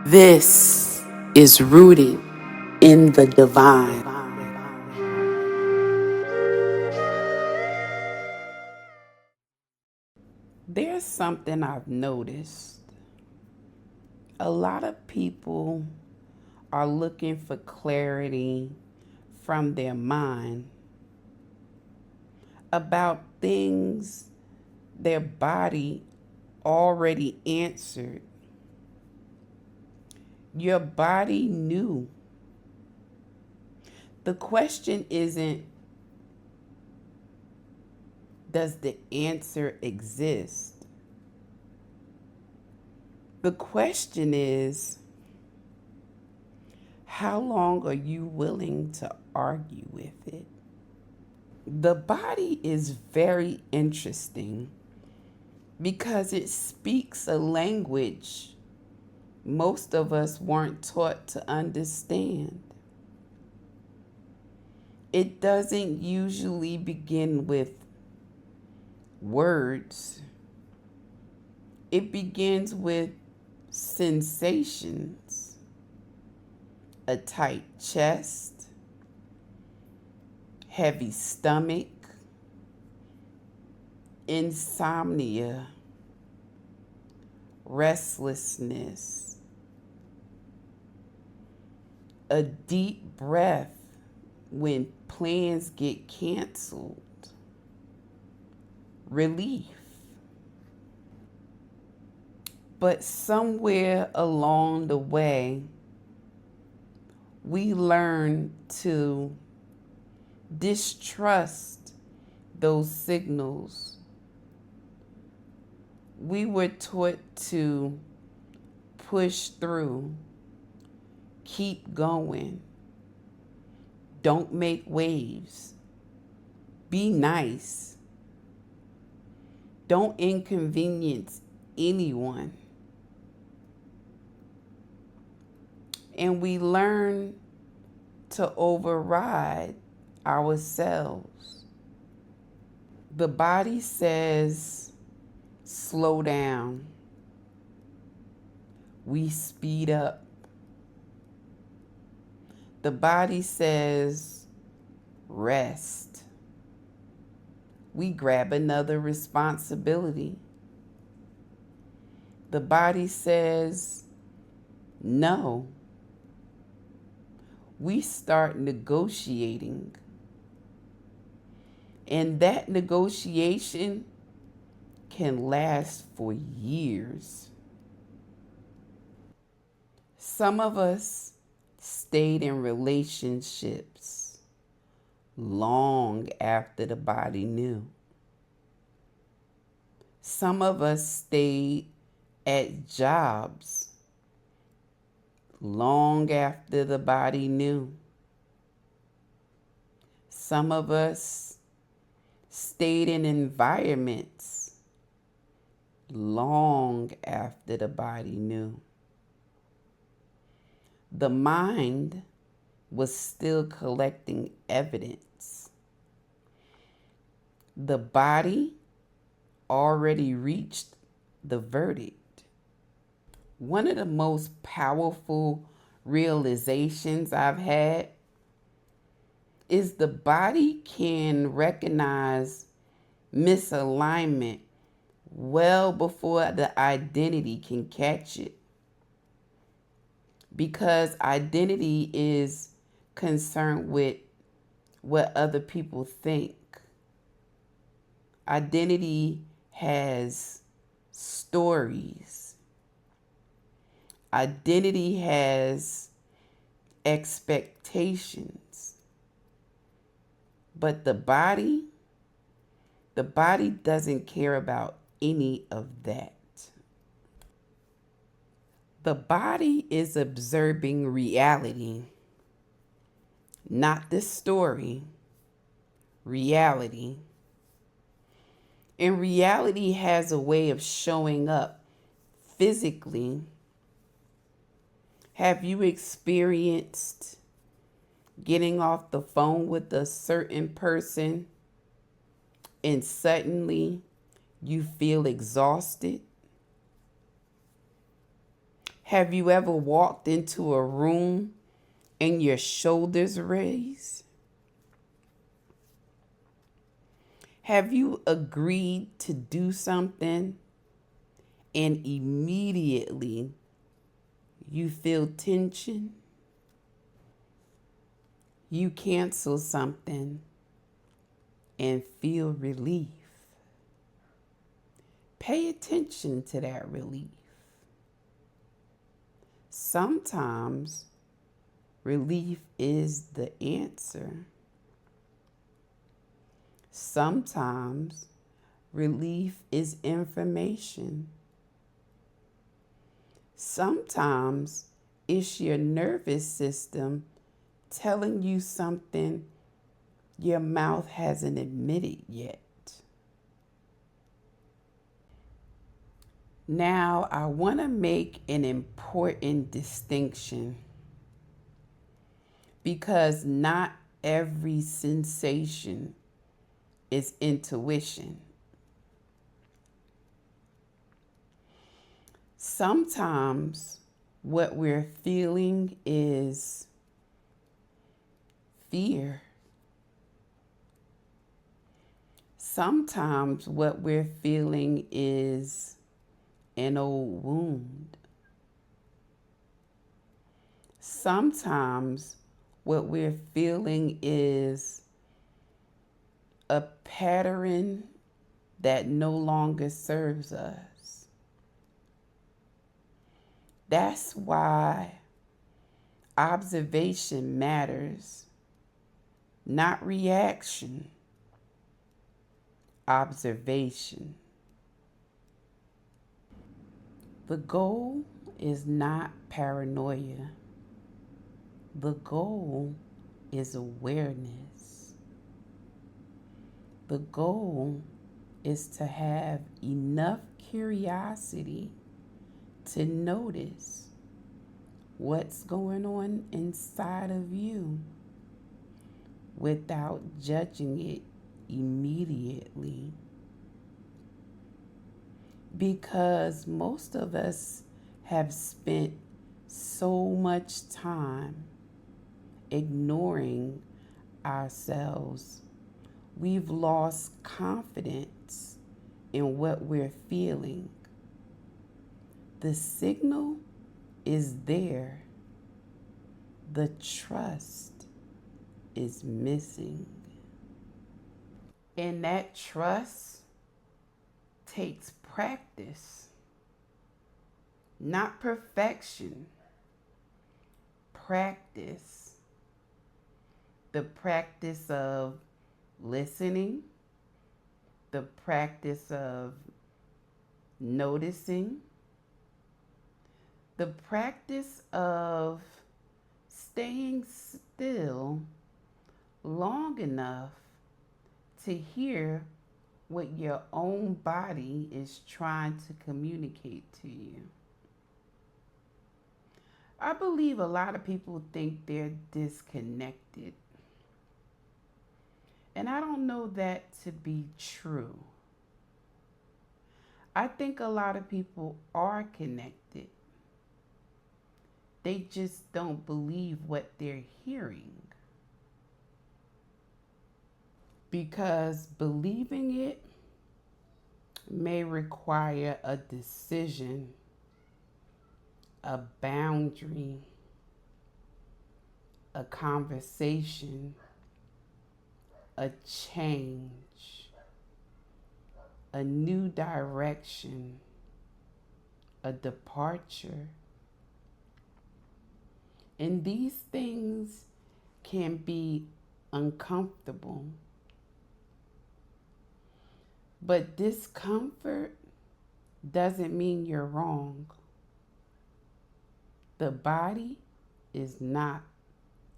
This is rooted in the divine. There's something I've noticed. A lot of people are looking for clarity from their mind about things their body already answered. Your body knew. The question isn't, does the answer exist? The question is, how long are you willing to argue with it? The body is very interesting because it speaks a language most of us weren't taught to understand. It doesn't usually begin with words. It begins with sensations, a tight chest, heavy stomach, insomnia, restlessness, a deep breath when plans get canceled, relief. But somewhere along the way, we learn to distrust those signals. We were taught to push through, keep going, don't make waves, be nice, don't inconvenience anyone. And we learn to override ourselves. The body says, slow down. We speed up. The body says, rest. We grab another responsibility. The body says, no. We start negotiating. And that negotiation can last for years. Some of us stayed in relationships long after the body knew. Some of us stayed at jobs long after the body knew. Some of us stayed in environments long after the body knew. The mind was still collecting evidence. The body already reached the verdict. One of the most powerful realizations I've had is the body can recognize misalignment well before the identity can catch it. Because identity is concerned with what other people think. Identity has stories. Identity has expectations. But the body doesn't care about any of that. The body is observing reality, not the story, reality. And reality has a way of showing up physically. Have you experienced getting off the phone with a certain person and suddenly you feel exhausted? Have you ever walked into a room and your shoulders raised? Have you agreed to do something and immediately you feel tension? You cancel something and feel relief. Pay attention to that relief. Sometimes relief is the answer. Sometimes relief is information. Sometimes it's your nervous system telling you something your mouth hasn't admitted yet. Now, I want to make an important distinction because not every sensation is intuition. Sometimes what we're feeling is fear. Sometimes what we're feeling is an old wound. Sometimes what we're feeling is a pattern that no longer serves us. That's why observation matters, not reaction. Observation. The goal is not paranoia. The goal is awareness. The goal is to have enough curiosity to notice what's going on inside of you without judging it immediately. Because most of us have spent so much time ignoring ourselves. We've lost confidence in what we're feeling. The signal is there. The trust is missing. And that trust takes practice, not perfection. Practice. The practice of listening, the practice of noticing, the practice of staying still long enough to hear what your own body is trying to communicate to you. I believe a lot of people think they're disconnected. And I don't know that to be true. I think a lot of people are connected. They just don't believe what they're hearing. Because believing it may require a decision, a boundary, a conversation, a change, a new direction, a departure. And these things can be uncomfortable. But discomfort doesn't mean you're wrong. The body is not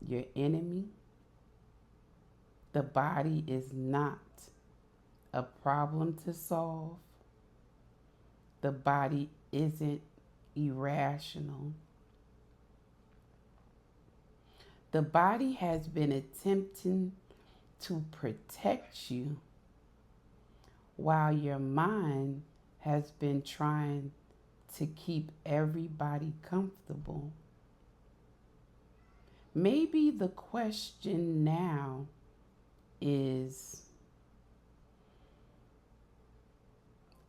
your enemy. The body is not a problem to solve. The body isn't irrational. The body has been attempting to protect you while your mind has been trying to keep everybody comfortable. Maybe the question now is,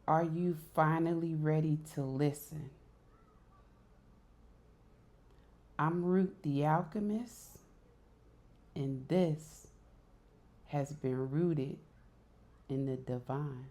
are you finally ready to listen? I'm Root the Alchemist, and this has been rooted in the divine.